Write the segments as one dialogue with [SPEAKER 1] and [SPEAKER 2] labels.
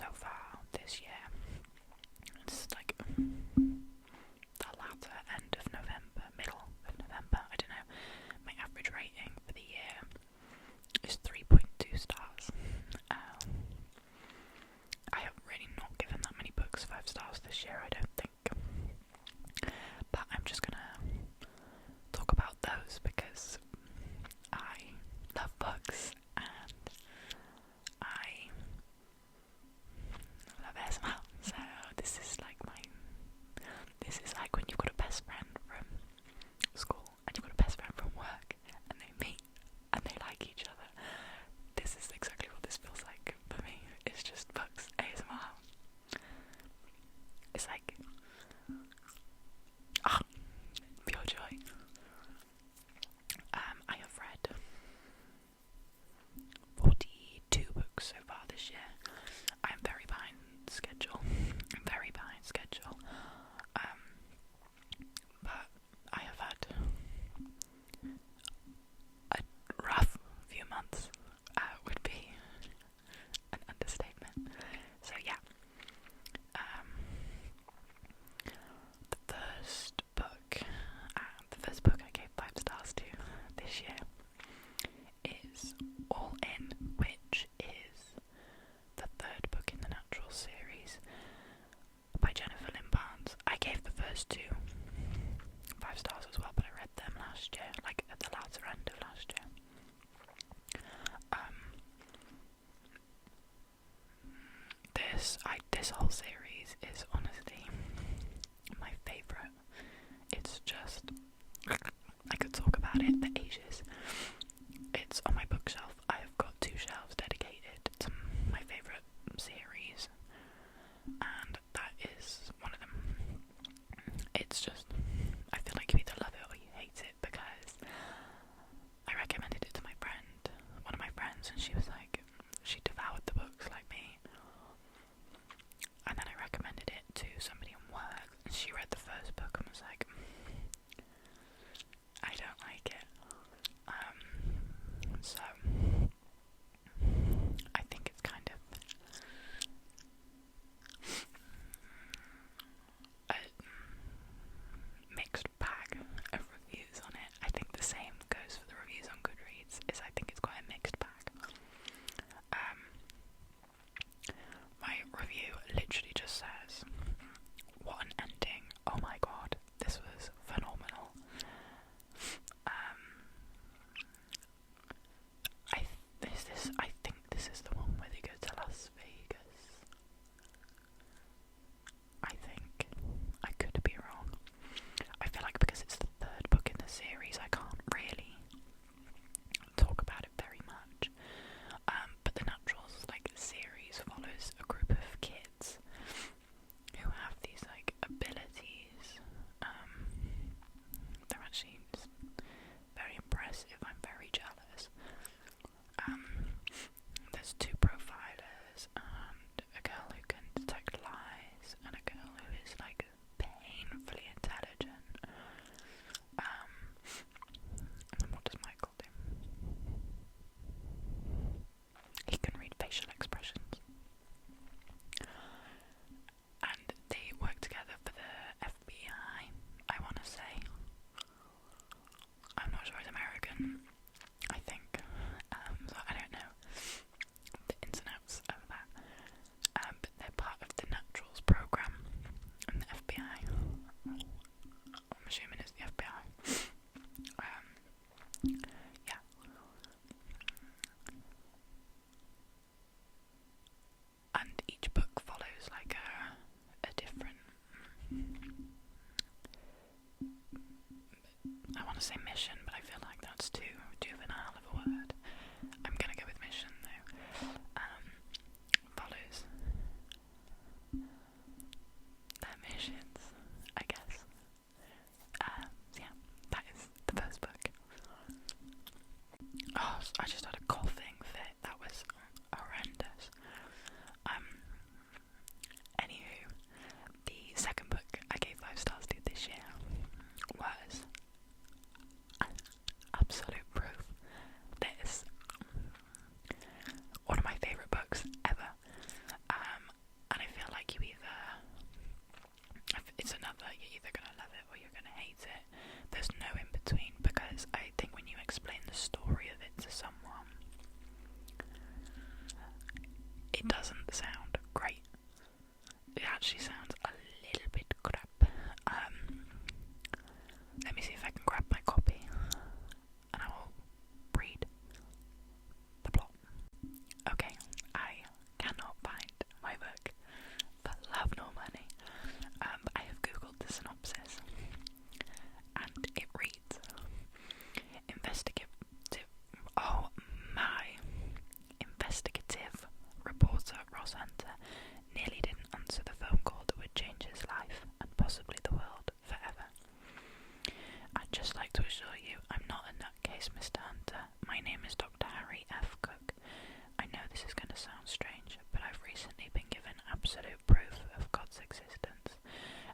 [SPEAKER 1] so far this year. It's like the latter end of November, middle of November, I don't know. My average rating for the year is 3.2 stars. I have really not given that many books 5 stars this year, I don't think. But I'm just gonna talk about those because I love books and I love ASMR. So this is like when you've got a best friend from school and you've got a best friend from work and they meet and they like each other. This is exactly what this feels like for me. It's just books, ASMR. It's like pure joy. I have read 42 books so far this year. I'm very behind schedule. But I have had a rough few months, would be an understatement. So yeah, the first book I gave 5 stars to this year is All In, which is the 3rd book in the Natural series by Jennifer Lynn Barnes. I gave the first 2 5 stars as well, but I read them last year, like at the latter end of last year. This whole series is honestly my favourite. It's just, I could talk about it for ages. It's on my bookshelf. I have got 2 shelves dedicated to my favourite series, and that is one of them. It's just, I feel like you either love it or you hate it, because I recommended it to my friend, one of my friends, and she was like, she devoured the books like me. And then I recommended it to somebody in work, and she read the first book and was like, I don't like it. Ross Hunter nearly didn't answer the phone call that would change his life, and possibly the world, forever. I'd just like to assure you I'm not a nutcase, Mr. Hunter. My name is Dr. Harry F. Cook. I know this is going to sound strange, but I've recently been given absolute proof of God's existence,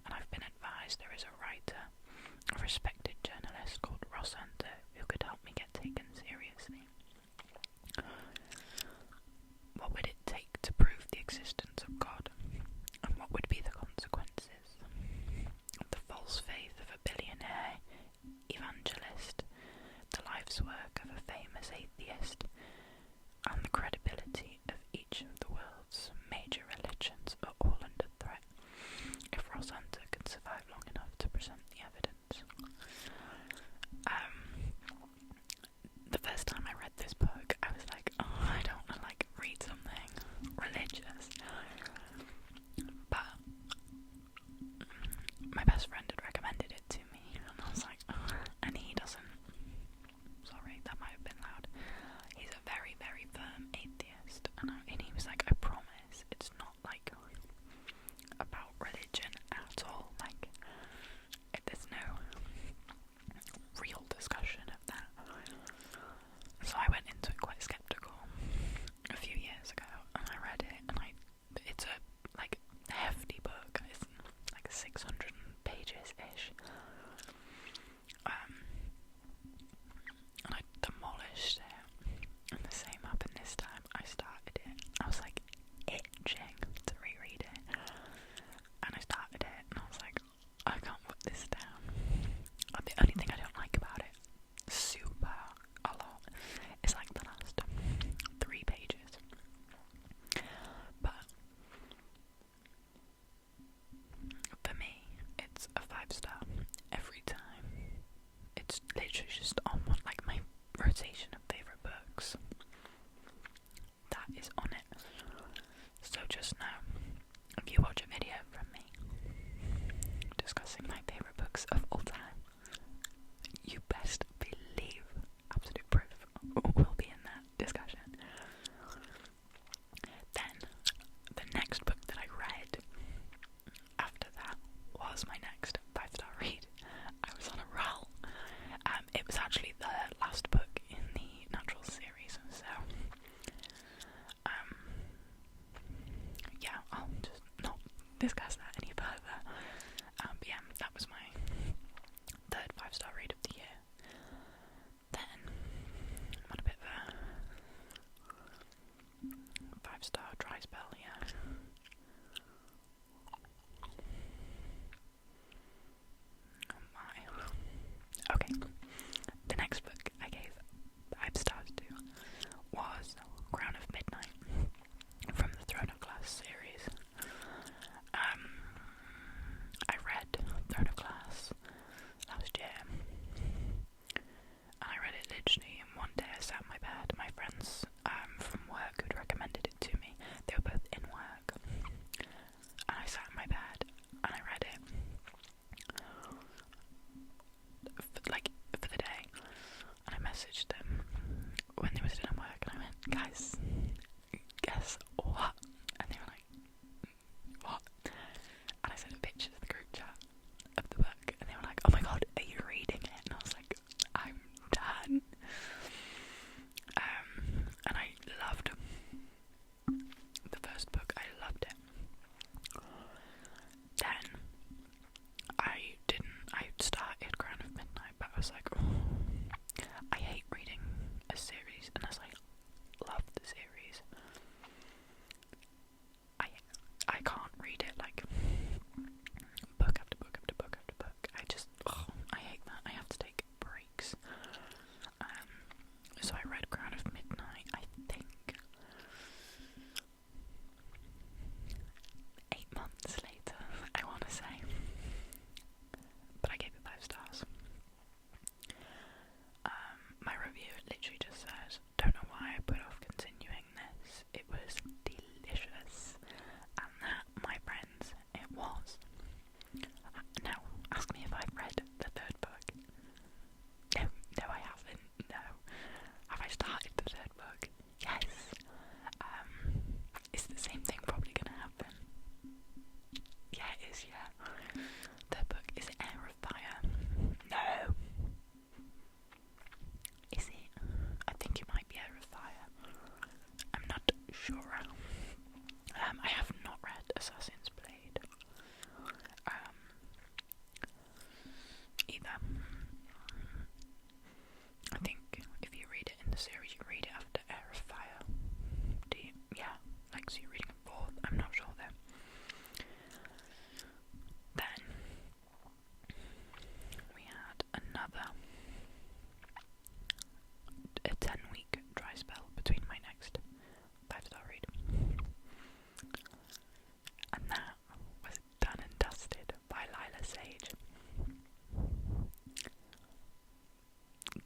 [SPEAKER 1] and I've been advised there is a writer, a respected journalist called Ross Hunter, who could help me get taken seriously. What would it take to prove the existence of God, and what would be the consequences? The false faith of a billionaire evangelist, the life's work of a famous atheist, and the credibility of each of the world's major religions are all under threat if Ross Hunter can survive long enough to present the evidence. The first time I read this book, I was like, oh, I don't want to read something religious, but my best friend had recommended it to me, and I was like, oh, and he doesn't, sorry, that might have been loud, he's a very, very firm atheist, and he was like, I promise, it's not about religion at all, there's no real discussion of that. So I went into it quite skeptical a few years ago, and I read it, and it's a hefty book. It's 600 pages ish, and I demolished it. And the same happened this time. I started it. I was itching to reread it, and I started it, and I was like, I can't put this down. The only thing I don't like about it, super a lot, is the last 3 pages. But for me, it's a 5-star every time. It's literally just on my rotation of favourite books. That is on it. So just now, if you watch a video from me discussing my favourite books of all time, you best believe absolute proof will be in that discussion. Then, the next book that I read after that was my next 5-star read. I was on a roll. It was actually the last book in the Natural series, so yeah, I'll just not discuss that any further. But yeah, that was my third 5-star read of the year. Then I'm on a bit of a 5-star dry spell here. Oh my. Okay, the next book I gave 5 stars to was Crown of Midnight from the Throne of Glass series. I read Throne of Glass last year, and I read it literally in one day. I sat in my bed. My friends from work who'd recommended it to me, they were both in work, and I sat in my bed and I read it for the day, and I messaged them when they were still in work, and I went, guys, guess what? And they were like, what? And I sent pictures of the group chat of the book, and they were like, oh my god, are you reading it? And I was like, I'm done. And I loved the first book. I loved it. Then I started Crown of Midnight, but I was like, oh, I hate reading a series unless I love the Shura. I have not read Assassin's Blade either. I think if you read it in the series, you read it after Heir of Fire. Yeah, like so you're reading it fourth. I'm not sure though. Then we had another 10-week dry spell between my next 5-star read. And that was Done and Dusted by Lila Sage.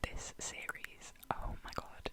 [SPEAKER 1] This series, oh my god,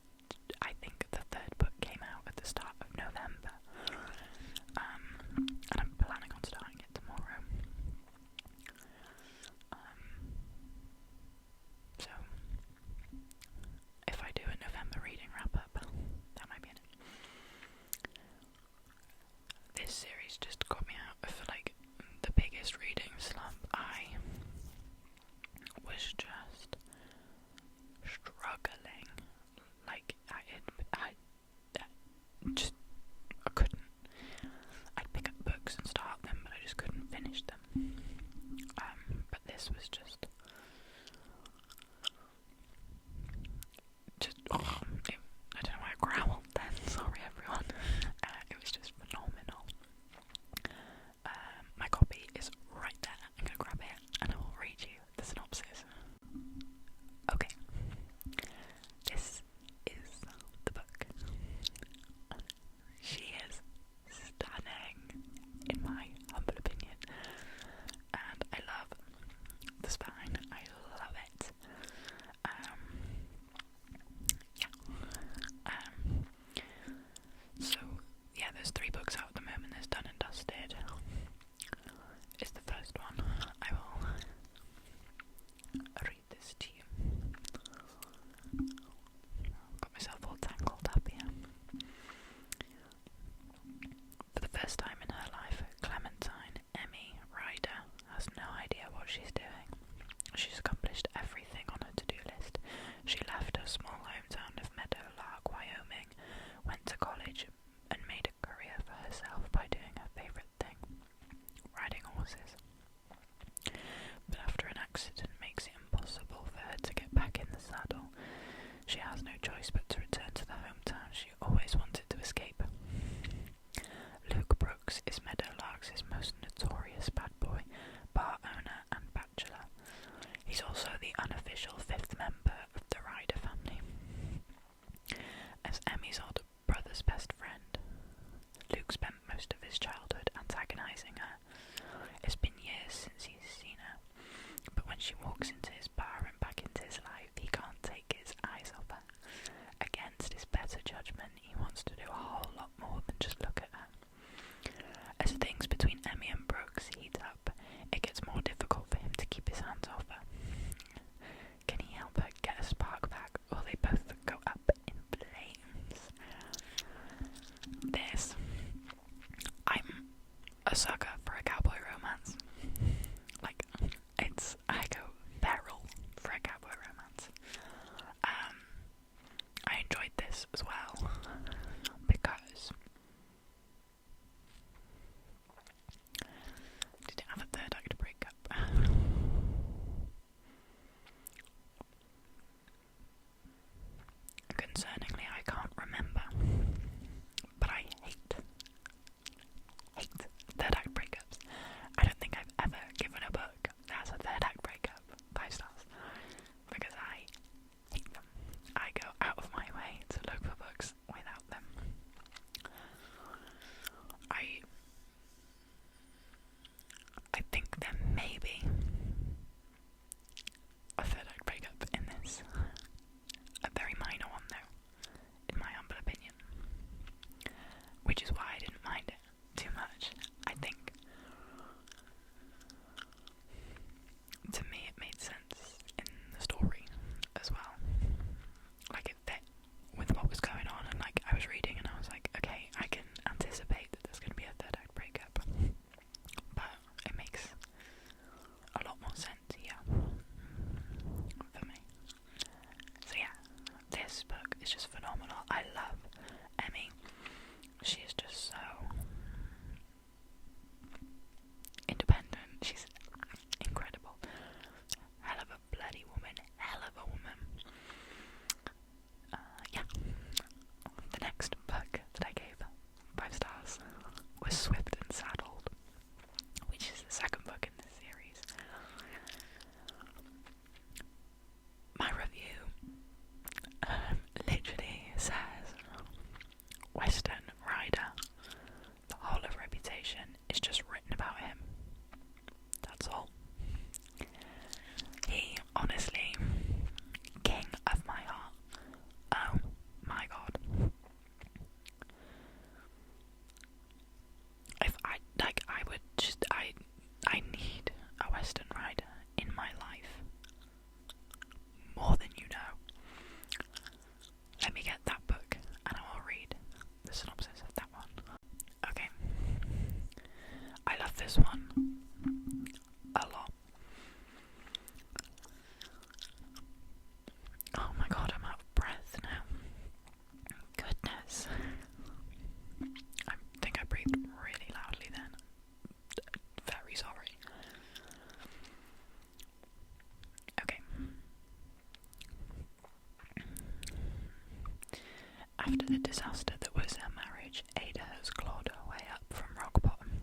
[SPEAKER 1] After the disaster that was her marriage, Ada has clawed her way up from rock bottom,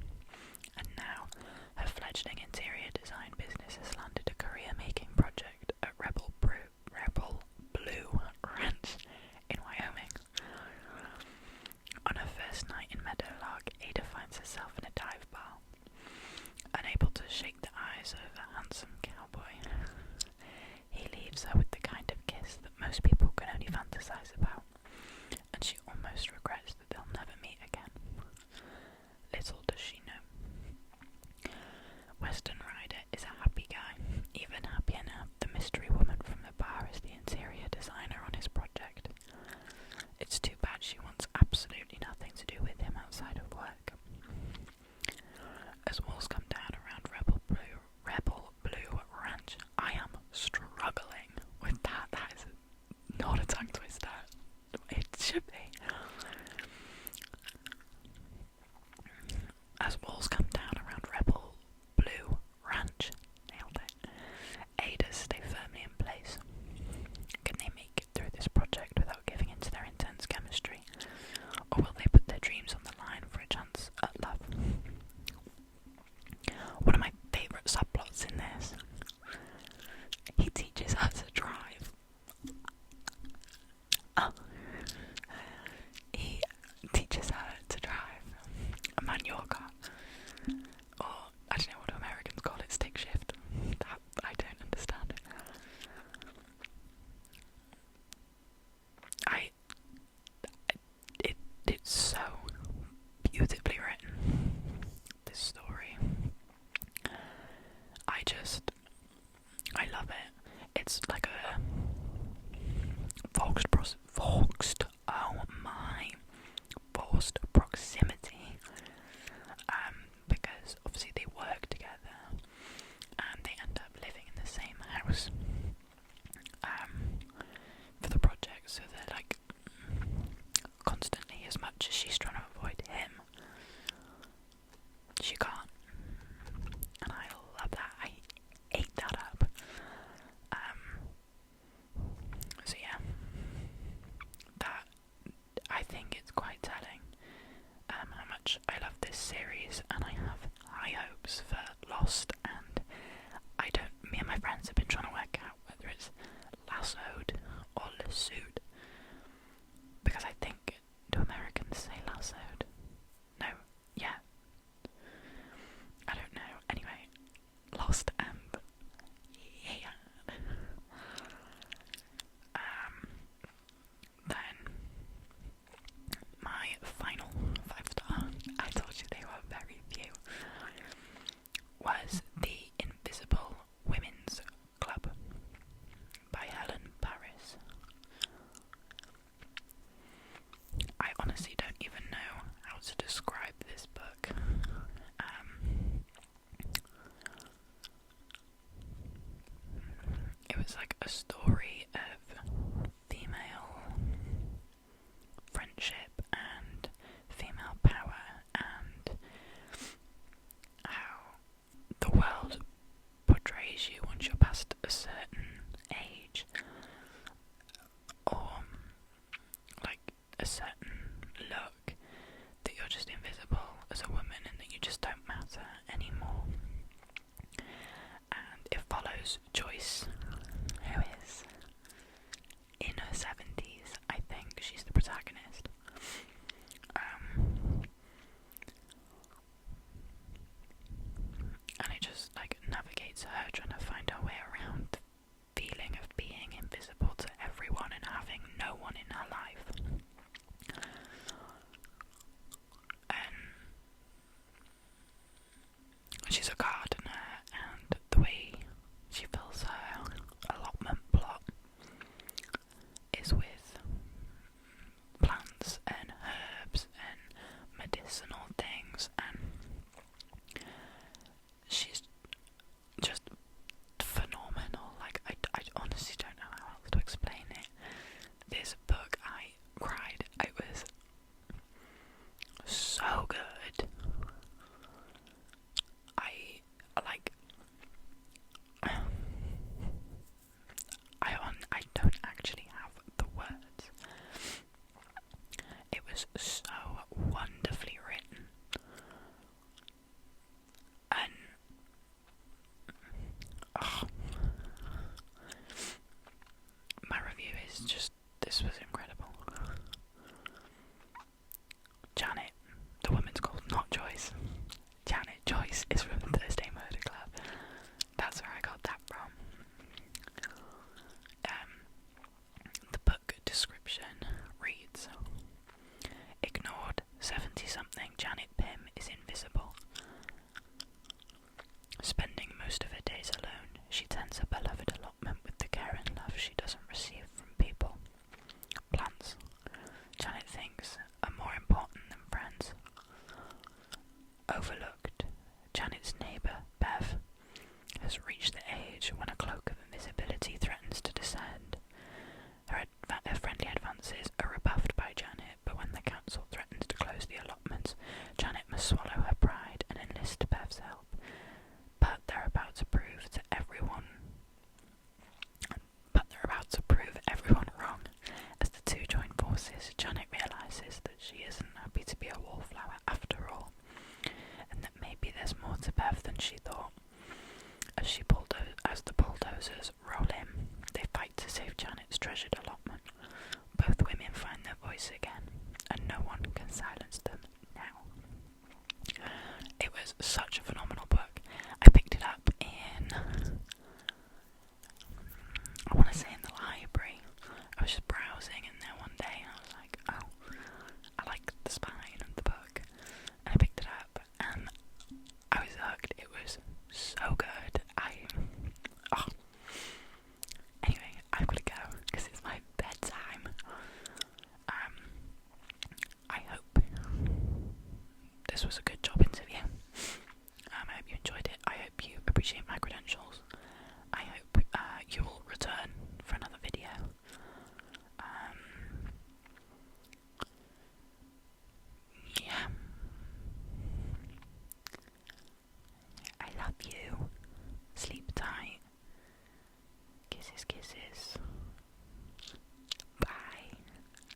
[SPEAKER 1] and now her fledgling interior design business has landed a career-making project at Rebel Blue Ranch in Wyoming. On her first night in Meadowlark, Ada finds herself in a dive bar, unable to shake the eyes of a handsome cowboy. He leaves her with the kind of kiss that most people can only fantasize about, and she almost regrets that they'll never meet again. Little does she know. Western Rider is a happy guy, even happier now the mystery woman from the bar is the interior designer on his project. It's too bad she wants absolutely nothing to do with him outside of work. As walls come down around Rebel Blue Ranch, I am struggling with that. That is not a tongue twister. It should be. As walls come down around Rebel Blue Ranch, nailed it, Adas stay firmly in place. Can they make it through this project without giving in to their intense chemistry? Or will they put their dreams on the line for a chance at love? One of my favourite subplots in this, he teaches her to drive. He teaches her to drive a manual car, or I don't know what Americans call it, stick shift. That I don't understand it. It's so beautifully written, this story. I love it. It's like a forced proximity, because obviously they work together and they end up living in the same house for the project, so they're like constantly, as much as she's trying to avoid him, she can't, and I love that. I ate that up. So yeah, that, I think it's quite telling how much I love this series, and I have high hopes for Lost, and me and my friends have been trying to work out whether it's lassoed or lassoed.